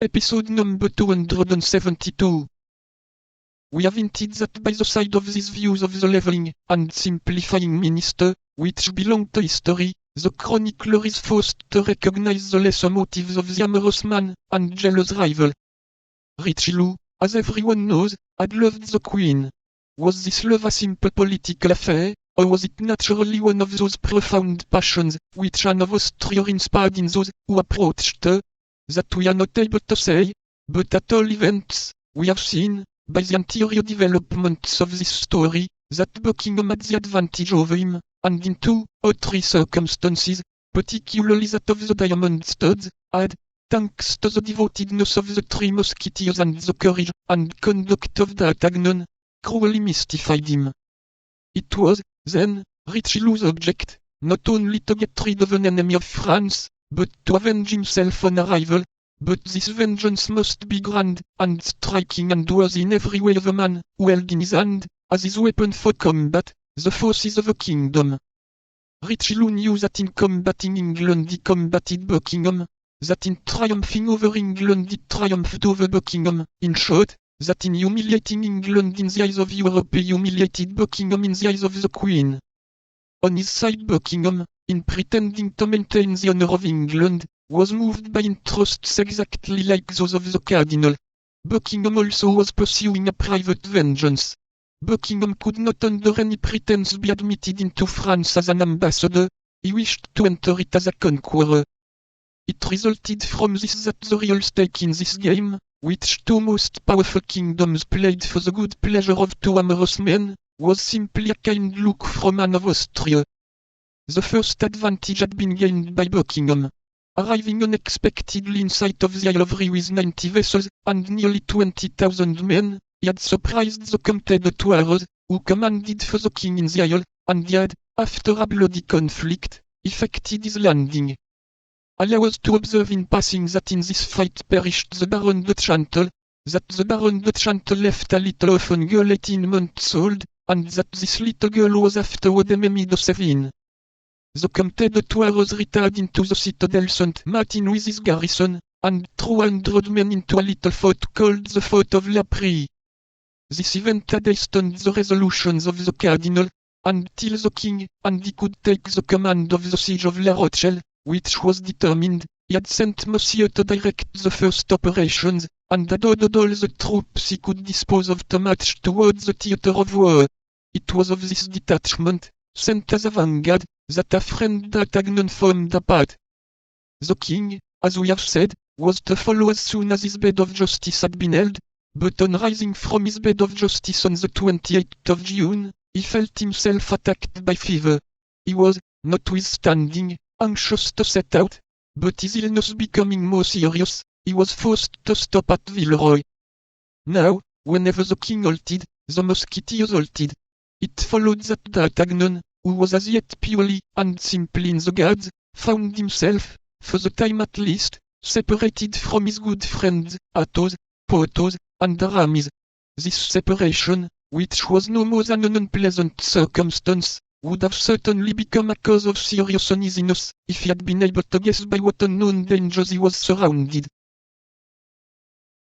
Episode number 272. We have hinted that by the side of these views of the leveling and simplifying minister, which belong to history, the chronicler is forced to recognize the lesser motives of the amorous man and jealous rival. Richelieu, as everyone knows, had loved the queen. Was this love a simple political affair, or was it naturally one of those profound passions which Anne of Austria inspired in those who approached her? That we are not able to say, but at all events, we have seen, by the anterior developments of this story, that Buckingham had the advantage over him, and in two or three circumstances, particularly that of the diamond studs, had, thanks to the devotedness of the three musketeers and the courage and conduct of D'Artagnan, cruelly mystified him. It was, then, Richelieu's object, not only to get rid of an enemy of France, but to avenge himself on a rival. But this vengeance must be grand and striking and worthy in every way of a man who held in his hand, as his weapon for combat, the forces of a kingdom. Richelieu knew that in combating England he combated Buckingham, that in triumphing over England he triumphed over Buckingham, in short, that in humiliating England in the eyes of Europe he humiliated Buckingham in the eyes of the Queen. On his side Buckingham, in pretending to maintain the honor of England, was moved by interests exactly like those of the Cardinal. Buckingham also was pursuing a private vengeance. Buckingham could not under any pretense be admitted into France as an ambassador, he wished to enter it as a conqueror. It resulted from this that the real stake in this game, which two most powerful kingdoms played for the good pleasure of two amorous men, was simply a kind look from Anne of Austria. The first advantage had been gained by Buckingham. Arriving unexpectedly in sight of the Isle of Rhe with 90 vessels and nearly 20,000 men, he had surprised the Comte de Thouars, who commanded for the king in the isle, and he had, after a bloody conflict, effected his landing. Allow us to observe in passing that in this fight perished the Baron de Chantal, that the Baron de Chantal left a little orphan girl 18 months old, and that this little girl was afterward Aimée de Sévigné. The Comte de Thouars retired into the citadel Saint-Martin with his garrison, and threw 100 men into a little fort called the Fort of La Prée. This event had hastened the resolutions of the Cardinal, until the king and he could take the command of the siege of La Rochelle, which was determined, he had sent Monsieur to direct the first operations, and had ordered all the troops he could dispose of to march towards the theatre of war. It was of this detachment, sent as a vanguard, that a friend D'Artagnan formed a part. The king, as we have said, was to follow as soon as his bed of justice had been held, but on rising from his bed of justice on the 28th of June, he felt himself attacked by fever. He was, notwithstanding, anxious to set out, but his illness becoming more serious, he was forced to stop at Villeroy. Now, whenever the king halted, the musketeers halted. It followed that D'Artagnan, who was as yet purely and simply in the guards, found himself, for the time at least, separated from his good friends, Athos, Porthos, and Aramis. This separation, which was no more than an unpleasant circumstance, would have certainly become a cause of serious uneasiness, if he had been able to guess by what unknown dangers he was surrounded.